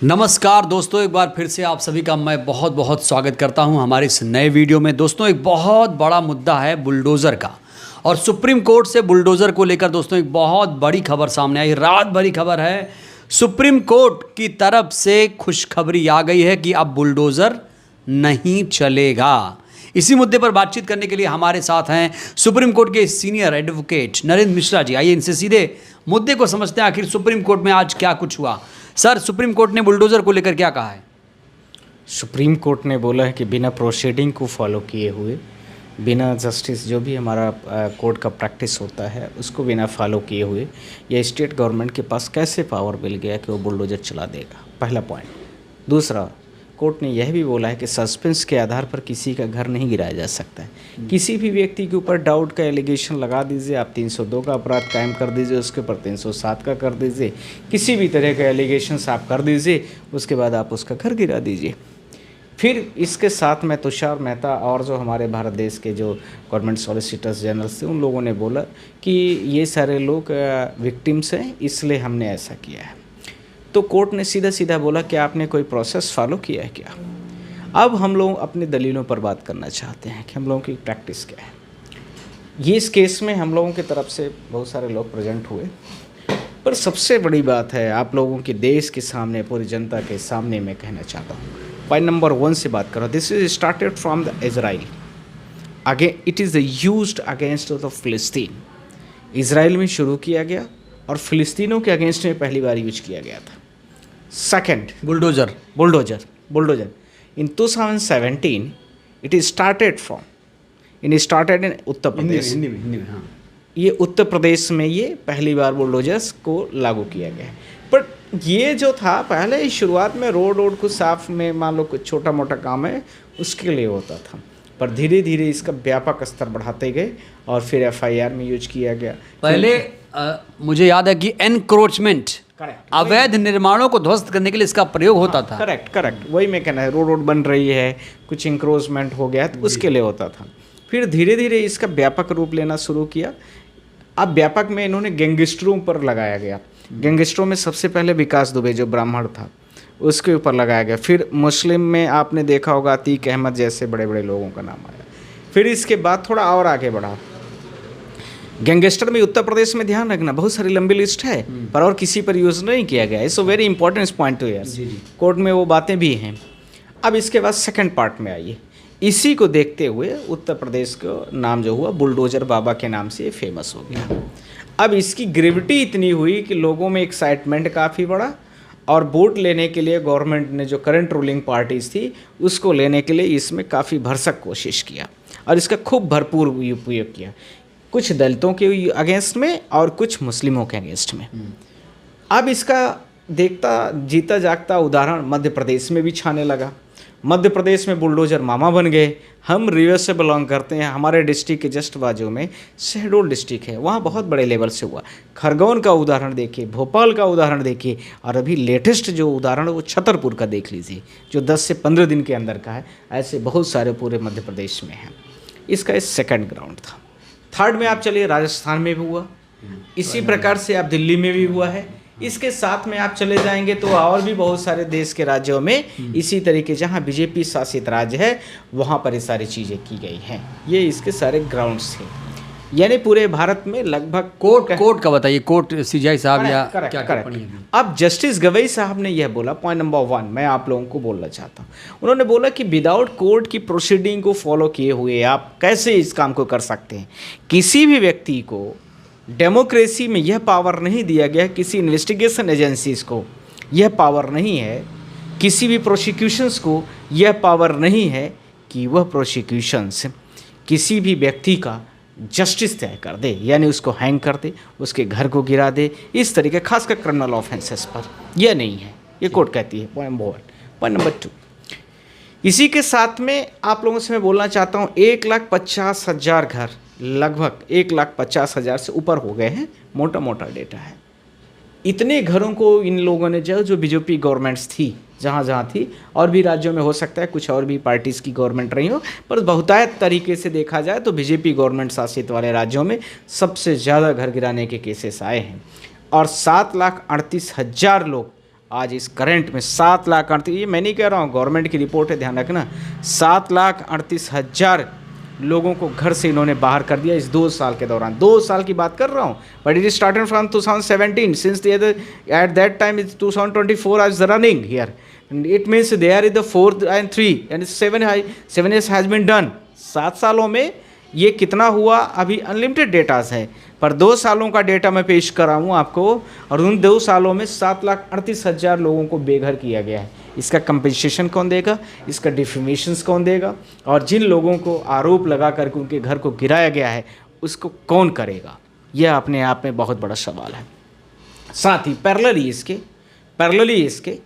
नमस्कार दोस्तों, एक बार फिर से आप सभी का मैं बहुत बहुत स्वागत करता हूं हमारे इस नए वीडियो में। दोस्तों, एक बहुत बड़ा मुद्दा है बुलडोज़र का, और सुप्रीम कोर्ट से बुलडोज़र को लेकर दोस्तों एक बहुत बड़ी खबर सामने आई। रात भरी खबर है, सुप्रीम कोर्ट की तरफ से खुशखबरी आ गई है कि अब बुलडोज़र नहीं चलेगा। इसी मुद्दे पर बातचीत करने के लिए हमारे साथ हैं सुप्रीम कोर्ट के सीनियर एडवोकेट नरेंद्र मिश्रा जी। आइए इनसे सीधे मुद्दे को समझते हैं, आखिर सुप्रीम कोर्ट में आज क्या कुछ हुआ। सर, सुप्रीम कोर्ट ने बुलडोज़र को लेकर क्या कहा है? सुप्रीम कोर्ट ने बोला है कि बिना प्रोसीडिंग को फॉलो किए हुए, बिना जस्टिस जो भी हमारा कोर्ट का प्रैक्टिस होता है उसको बिना फॉलो किए हुए, ये स्टेट गवर्नमेंट के पास कैसे पावर मिल गया कि वो बुलडोज़र चला देगा, पहला पॉइंट। दूसरा, कोर्ट ने यह भी बोला है कि सस्पेंस के आधार पर किसी का घर नहीं गिराया जा सकता है। किसी भी व्यक्ति के ऊपर डाउट का एलिगेशन लगा दीजिए, आप 302 का अपराध कायम कर दीजिए, उसके ऊपर 307 का कर दीजिए, किसी भी तरह का एलिगेशंस आप कर दीजिए, उसके बाद आप उसका घर गिरा दीजिए। फिर इसके साथ में तुषार मेहता और जो हमारे भारत देश के जो गवर्नमेंट सॉलिसिटर्स जनरल्स थे, उन लोगों ने बोला कि ये सारे लोग विक्टिम्स हैं, इसलिए हमने ऐसा किया है। तो कोर्ट ने सीधा सीधा बोला कि आपने कोई प्रोसेस फॉलो किया है क्या। अब हम लोग अपनी दलीलों पर बात करना चाहते हैं कि हम लोगों की प्रैक्टिस क्या है। ये इस केस में हम लोगों की तरफ से बहुत सारे लोग प्रेजेंट हुए, पर सबसे बड़ी बात है आप लोगों के देश के सामने, पूरी जनता के सामने मैं कहना चाहता हूँ। पॉइंट नंबर 1 से बात करो। This is started from the Israel, again it is used against the फिलिस्तीन। इजराइल में शुरू किया गया और फिलिस्तीनों के अगेंस्ट में पहली बार यूज किया गया था। Second, bulldozer in 2017 it is started in Uttar Pradesh. Hindi में हाँ। ये उत्तर प्रदेश में ये पहली बार बुलडोजर्स को लागू किया गया है। पर ये जो था पहले ही शुरुआत में रोड को साफ में मान लो कुछ छोटा मोटा काम है उसके लिए होता था, पर धीरे धीरे इसका व्यापक स्तर बढ़ाते गए और फिर FIR में यूज किया गया। पहले मुझे याद है कि एनक्रोचमेंट, अवैध निर्माणों को ध्वस्त करने के लिए इसका प्रयोग होता था। करेक्ट, वही मैं कहना है। रोड बन रही है, कुछ इंक्रोचमेंट हो गया तो उसके लिए होता था। फिर धीरे धीरे इसका व्यापक रूप लेना शुरू किया। अब व्यापक में इन्होंने गैंगस्टरों पर लगाया गया। गैंगस्टरों में सबसे पहले विकास दुबे जो ब्राह्मण था उसके ऊपर लगाया गया। फिर मुस्लिम में आपने देखा होगा अतीक अहमद जैसे बड़े बड़े लोगों का नाम आया। फिर इसके बाद थोड़ा और आगे बढ़ा। गैंगस्टर में उत्तर प्रदेश में ध्यान रखना बहुत सारी लंबी लिस्ट है, पर और किसी पर यूज़ नहीं किया गया है। So very important point two yes, court में वो बातें भी हैं। अब इसके बाद सेकंड पार्ट में आइए। इसी को देखते हुए उत्तर प्रदेश का नाम जो हुआ बुलडोजर बाबा के नाम से फेमस हो गया। अब इसकी ग्रेविटी इतनी हुई कि लोगों में एक्साइटमेंट काफ़ी बढ़ा, और वोट लेने के लिए गवर्नमेंट ने जो करंट रूलिंग पार्टीज थी उसको लेने के लिए इसमें काफ़ी भरसक कोशिश किया और इसका खूब भरपूर उपयोग किया, कुछ दलितों के अगेंस्ट में और कुछ मुस्लिमों के अगेंस्ट में। अब इसका देखता जीता जागता उदाहरण मध्य प्रदेश में भी छाने लगा। मध्य प्रदेश में बुलडोजर मामा बन गए। हम रीवा से बिलोंग करते हैं, हमारे डिस्ट्रिक्ट के जस्ट बाजू में शहडोल डिस्ट्रिक्ट है, वहाँ बहुत बड़े लेवल से हुआ। खरगोन का उदाहरण देखिए, भोपाल का उदाहरण देखिए, और अभी लेटेस्ट जो उदाहरण है वो छतरपुर का देख लीजिए जो 10 से 15 दिन के अंदर का है। ऐसे बहुत सारे पूरे मध्य प्रदेश में हैं। इसका सेकंड ग्राउंड था। थर्ड में आप चलिए, राजस्थान में भी हुआ, इसी प्रकार से आप दिल्ली में भी हुआ है। इसके साथ में आप चले जाएंगे तो और भी बहुत सारे देश के राज्यों में इसी तरीके, जहां बीजेपी शासित राज्य है वहां पर ये सारी चीज़ें की गई हैं। ये इसके सारे ग्राउंड्स थे, यानी पूरे भारत में लगभग। कोर्ट का बताइए, कोर्ट CJI साहब या क्या करेक्ट। अब जस्टिस गवई साहब ने यह बोला, पॉइंट नंबर 1 मैं आप लोगों को बोलना चाहता हूँ। उन्होंने बोला कि विदाउट कोर्ट की प्रोसीडिंग को फॉलो किए हुए आप कैसे इस काम को कर सकते हैं। किसी भी व्यक्ति को डेमोक्रेसी में यह पावर नहीं दिया गया, किसी इन्वेस्टिगेशन एजेंसीज को यह पावर नहीं है, किसी भी प्रोसिक्यूशंस को यह पावर नहीं है कि वह प्रोसिक्यूशंस किसी भी व्यक्ति का जस्टिस तय कर दे, यानी उसको हैंग कर दे, उसके घर को गिरा दे, इस तरीके खासकर क्रिमिनल ऑफेंसेस पर। यह नहीं है, ये कोर्ट कहती है। Point number 1। पॉइंट नंबर 2, इसी के साथ में आप लोगों से मैं बोलना चाहता हूँ 1,50,000 घर, लगभग 1,50,000 से ऊपर हो गए हैं, मोटा मोटा डेटा है। इतने घरों को इन लोगों ने जो बीजेपी गवर्नमेंट्स थी जहाँ थी, और भी राज्यों में हो सकता है कुछ और भी पार्टीज़ की गवर्नमेंट रही हो, पर बहुतायत तरीके से देखा जाए तो बीजेपी गवर्नमेंट शासित वाले राज्यों में सबसे ज़्यादा घर गिराने के केसेस आए हैं। और 7,38,000 लोग आज इस करंट में 7,38,000, ये मैं नहीं कह रहा हूँ, गवर्नमेंट की रिपोर्ट है, ध्यान रखना, 7,38,000 लोगों को घर से इन्होंने बाहर कर दिया इस 2 साल के दौरान। 2 साल की बात कर रहा हूँ, but it is started from 2017 since at that time is 2024 is running here, it means they are in the 4 and 3 and 7 years has been done. 7 सालों में ये कितना हुआ अभी अनलिमिटेड डेटास है, पर 2 सालों का डेटा मैं पेश कर रहा हूँ आपको, और उन 2 सालों में 7,38,000 लोगों को बेघर किया गया है। इसका कंपनसेशन कौन देगा, इसका डिफेमेशंस कौन देगा, और जिन लोगों को आरोप लगा करके उनके घर को गिराया गया है उसको कौन करेगा, यह अपने आप में बहुत बड़ा सवाल है। साथ ही पैरेलली इसके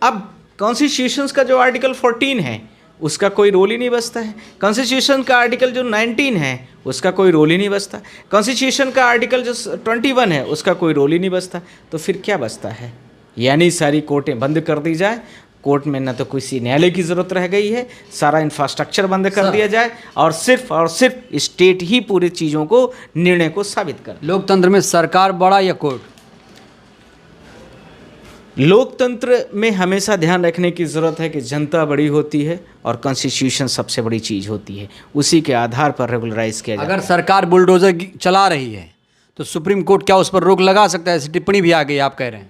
अब कॉन्स्टिट्यूशंस का जो आर्टिकल 14 है उसका कोई रोल ही नहीं बचता है, कॉन्स्टिट्यूशन का आर्टिकल जो 19 है उसका कोई रोल ही नहीं बचता, कॉन्स्टिट्यूशन का आर्टिकल जो 21 है उसका कोई रोल ही नहीं बचता, तो फिर क्या बचता है? यानी सारी कोर्टें बंद कर दी जाए, कोर्ट में न तो किसी न्यायालय की ज़रूरत रह गई है, सारा इंफ्रास्ट्रक्चर बंद कर दिया जाए, और सिर्फ स्टेट ही पूरी चीज़ों को निर्णय को साबित कर। लोकतंत्र में सरकार बड़ा या कोर्ट? लोकतंत्र में हमेशा ध्यान रखने की ज़रूरत है कि जनता बड़ी होती है और कॉन्स्टिट्यूशन सबसे बड़ी चीज़ होती है, उसी के आधार पर रेगुलराइज किया जाता है। अगर सरकार बुलडोजर चला रही है तो सुप्रीम कोर्ट क्या उस पर रोक लगा सकता है? ऐसी टिप्पणी भी आ गई, आप कह रहे हैं।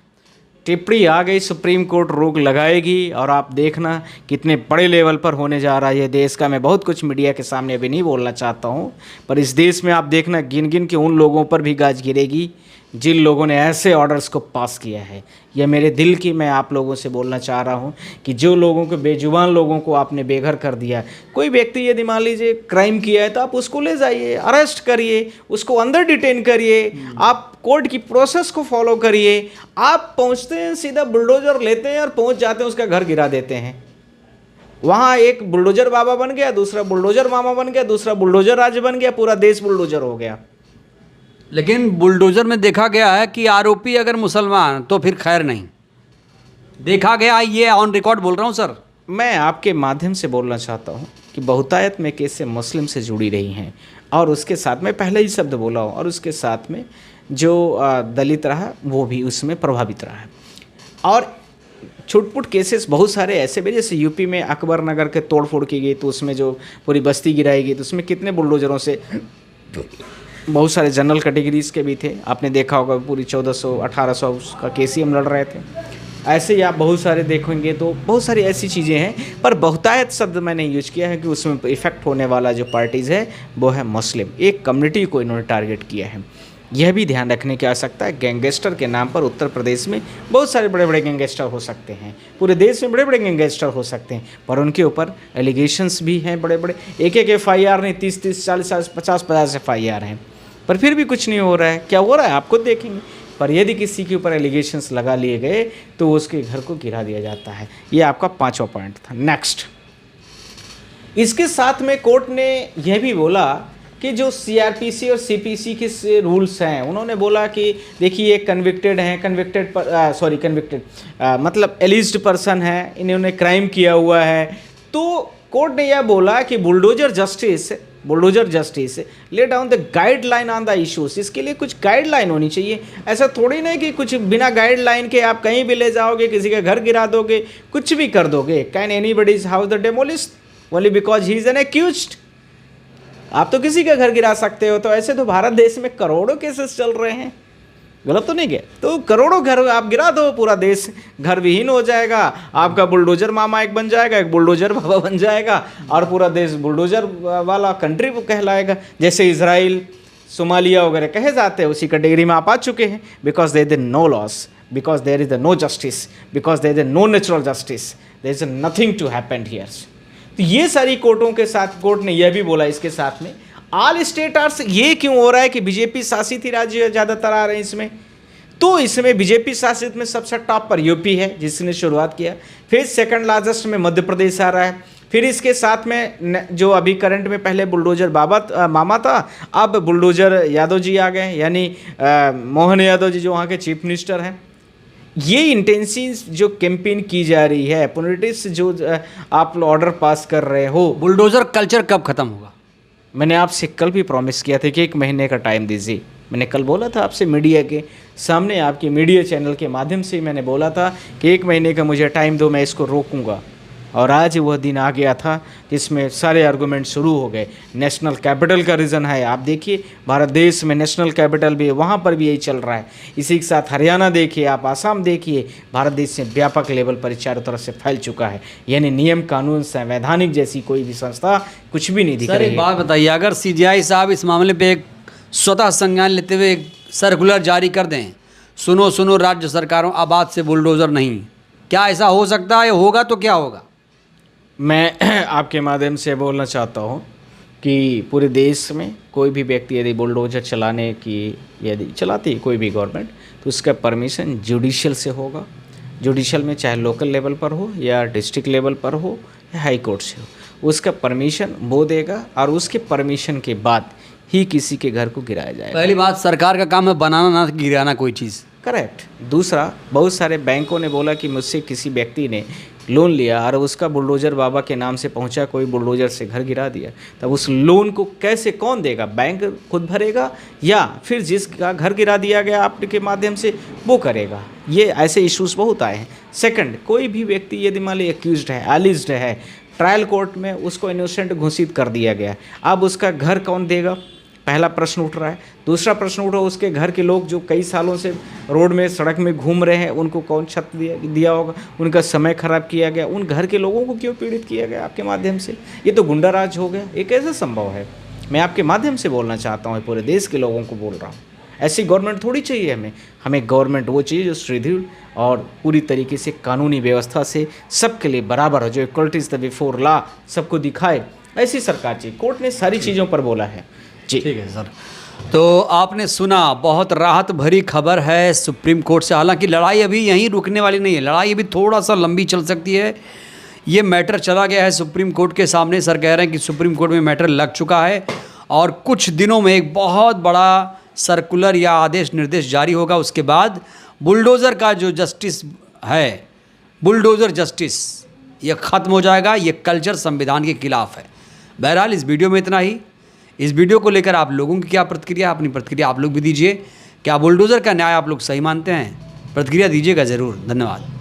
टिप्पणी आ गई, सुप्रीम कोर्ट रोक लगाएगी, और आप देखना कितने बड़े लेवल पर होने जा रहा है ये देश का। मैं बहुत कुछ मीडिया के सामने अभी नहीं बोलना चाहता हूँ, पर इस देश में आप देखना गिन गिन के उन लोगों पर भी गाज गिरेगी जिन लोगों ने ऐसे ऑर्डर्स को पास किया है। यह मेरे दिल की मैं आप लोगों से बोलना चाह रहा हूं कि जो लोगों को, बेजुबान लोगों को आपने बेघर कर दिया, कोई व्यक्ति यदि मान लीजिए क्राइम किया है तो आप उसको ले जाइए, अरेस्ट करिए, उसको अंदर डिटेन करिए, आप कोर्ट की प्रोसेस को फॉलो करिए। आप पहुंचते हैं, सीधा बुलडोजर लेते हैं और पहुंच जाते हैं, उसका घर गिरा देते हैं। वहाँ एक बुलडोजर बाबा बन गया, दूसरा बुलडोजर मामा बन गया, दूसरा बुलडोजर राज बन गया, पूरा देश बुलडोजर हो गया। लेकिन बुलडोजर में देखा गया है कि आरोपी अगर मुसलमान तो फिर खैर नहीं, देखा गया, ये ऑन रिकॉर्ड बोल रहा हूँ सर। मैं आपके माध्यम से बोलना चाहता हूँ कि बहुतायत में केसें मुस्लिम से जुड़ी रही हैं, और उसके साथ में पहले ही शब्द बोला हूँ, और उसके साथ में जो दलित रहा वो भी उसमें प्रभावित रहा है। और छुटपुट केसेस बहुत सारे ऐसे भी, जैसे यूपी में अकबर नगर के तोड़फोड़ की गई तो उसमें जो पूरी बस्ती गिराई गई तो उसमें कितने बुलडोजरों से, बहुत सारे जनरल कैटेगरीज के भी थे, आपने देखा होगा, पूरी 1400-1800 का केस ही हम लड़ रहे थे। ऐसे ही आप बहुत सारे देखेंगे तो बहुत सारी ऐसी चीज़ें हैं, पर बहुतायत शब्द मैंने यूज किया है कि उसमें इफ़ेक्ट होने वाला जो पार्टीज़ है वो है मुस्लिम, एक कम्युनिटी को इन्होंने टारगेट किया है। यह भी ध्यान रखने की आवश्यकता है, गैंगस्टर के नाम पर उत्तर प्रदेश में बहुत सारे बड़े बड़े गैंगस्टर हो सकते हैं, पूरे देश में बड़े बड़े गैंगस्टर हो सकते हैं, पर उनके ऊपर एलिगेशंस भी हैं बड़े बड़े, एक FIR नहीं, 30-30, 40-40, 50-50 FIR हैं, पर फिर भी कुछ नहीं हो रहा है। क्या हो रहा है आप खुद देखेंगे। पर यदि किसी के ऊपर एलिगेशंस लगा लिए गए तो उसके घर को गिरा दिया जाता है। ये आपका 5वां पॉइंट था। नेक्स्ट, इसके साथ में कोर्ट ने यह भी बोला कि जो CRPC और CPC के रूल्स हैं, उन्होंने बोला कि देखिए कन्विक्टेड हैं, मतलब एलिज्ड पर्सन है, इन्होंने क्राइम किया हुआ है, तो कोर्ट ने यह बोला कि bulldozer justice lay down the guideline on the issues. इसके लिए कुछ गाइडलाइन होनी चाहिए। ऐसा थोड़ी नहीं कि कुछ बिना गाइडलाइन के आप कहीं भी ले जाओगे, किसी का घर गिरा दोगे, कुछ भी कर दोगे। Can anybody's house the demolished only because he is an accused. आप तो किसी का घर गिरा सकते हो। तो ऐसे तो भारत देश में करोड़ों केसेस चल रहे हैं, गलत तो नहीं गया, तो करोड़ों घर आप गिरा दो, पूरा देश घर विहीन हो जाएगा, आपका बुलडोजर मामा एक बन जाएगा, एक बुलडोजर बाबा बन जाएगा, और पूरा देश बुलडोजर वाला कंट्री कहलाएगा। जैसे इजराइल, सोमालिया वगैरह कहे जाते हैं, उसी कैटेगरी में आप आ चुके हैं। Because there is no loss, because there is no justice, because there is no natural justice, there is nothing to happen here. तो ये सारी कोर्टों के साथ कोर्ट ने यह भी बोला इसके साथ में ऑल स्टेट आर्स। ये क्यों हो रहा है कि बीजेपी शासित ही राज्य ज़्यादातर आ रहे हैं इसमें, तो इसमें बीजेपी शासित में सबसे टॉप पर यूपी है जिसने शुरुआत किया, फिर सेकंड लार्जेस्ट में मध्य प्रदेश आ रहा है, फिर इसके साथ में जो अभी करंट में पहले बुलडोजर मामा था, अब बुलडोजर यादव जी आ गए, यानी मोहन यादव जी जो वहाँ के चीफ मिनिस्टर हैं। ये इंटेंसिव जो कैंपेन की जा रही है, पॉलिटिक्स जो आप ऑर्डर पास कर रहे हो, बुलडोजर कल्चर कब खत्म होगा? मैंने आपसे कल भी प्रॉमिस किया था कि 1 महीने का टाइम दीजिए। मैंने कल बोला था आपसे मीडिया के सामने, आपके मीडिया चैनल के माध्यम से मैंने बोला था कि 1 महीने का मुझे टाइम दो, मैं इसको रोकूंगा। और आज वह दिन आ गया था जिसमें सारे आर्गूमेंट शुरू हो गए। नेशनल कैपिटल का रीज़न है, आप देखिए भारत देश में नेशनल कैपिटल भी है, वहाँ पर भी यही चल रहा है। इसी के साथ हरियाणा देखिए, आप आसाम देखिए, भारत देश में व्यापक लेवल पर चारों तरफ से फैल चुका है। यानी नियम कानून संवैधानिक जैसी कोई भी संस्था कुछ भी नहीं दिख सर रही एक है। बात बताइए, अगर सीजीआई साहब इस मामले पे एक स्वतः संज्ञान लेते हुए एक सर्कुलर जारी कर दें, सुनो सुनो राज्य सरकारों, अब आज से बुलडोज़र नहीं, क्या ऐसा हो सकता है? होगा तो क्या होगा? मैं आपके माध्यम से बोलना चाहता हूँ कि पूरे देश में कोई भी व्यक्ति यदि बुलडोजर चलाने की यदि चलाती है कोई भी गवर्नमेंट, तो उसका परमिशन जुडिशियल से होगा। जुडिशियल में चाहे लोकल लेवल पर हो या डिस्ट्रिक्ट लेवल पर हो या हाई कोर्ट से हो, उसका परमिशन वो देगा और उसके परमिशन के बाद ही किसी के घर को गिराया जाएगा। पहली बात, सरकार का काम है बनाना ना गिराना कोई चीज़। करेक्ट। दूसरा, बहुत सारे बैंकों ने बोला कि मुझसे किसी व्यक्ति ने लोन लिया और उसका बुलडोजर बाबा के नाम से पहुंचा, कोई बुलडोजर से घर गिरा दिया, तब उस लोन को कैसे कौन देगा? बैंक खुद भरेगा या फिर जिसका घर गिरा दिया गया आपके माध्यम से वो करेगा? ये ऐसे इश्यूज बहुत आए हैं। सेकंड, कोई भी व्यक्ति यदि मान ली एक्यूज्ड है, एलिज्ड है, ट्रायल कोर्ट में उसको इनोसेंट घोषित कर दिया गया, अब उसका घर कौन देगा? पहला प्रश्न उठ रहा है। दूसरा प्रश्न उठ रहा है, उसके घर के लोग जो कई सालों से रोड में सड़क में घूम रहे हैं, उनको कौन छत दिया होगा? उनका समय खराब किया गया, उन घर के लोगों को क्यों पीड़ित किया गया आपके माध्यम से? ये तो गुंडा राज हो गया। ये कैसे संभव है? मैं आपके माध्यम से बोलना चाहता हूँ, पूरे देश के लोगों को बोल रहा हूँ, ऐसी गवर्नमेंट थोड़ी चाहिए हमें गवर्नमेंट वो चाहिए जो सुदृढ़ और पूरी तरीके से कानूनी व्यवस्था से सबके लिए बराबर हो, जो equality is the before law सबको दिखाए, ऐसी सरकार चाहिए। कोर्ट ने सारी चीज़ों पर बोला है जी। ठीक है सर, तो आपने सुना, बहुत राहत भरी खबर है सुप्रीम कोर्ट से। हालांकि लड़ाई अभी यहीं रुकने वाली नहीं है, लड़ाई अभी थोड़ा सा लंबी चल सकती है। ये मैटर चला गया है सुप्रीम कोर्ट के सामने। सर कह रहे हैं कि सुप्रीम कोर्ट में मैटर लग चुका है और कुछ दिनों में एक बहुत बड़ा सर्कुलर या आदेश निर्देश जारी होगा। उसके बाद बुलडोज़र का जो जस्टिस है, बुलडोज़र जस्टिस, ये ख़त्म हो जाएगा। ये कल्चर संविधान के खिलाफ है। बहरहाल इस वीडियो में इतना ही। इस वीडियो को लेकर आप लोगों की क्या प्रतिक्रिया, अपनी प्रतिक्रिया आप लोग भी दीजिए। क्या बुलडोज़र का न्याय आप लोग सही मानते हैं? प्रतिक्रिया दीजिएगा ज़रूर। धन्यवाद।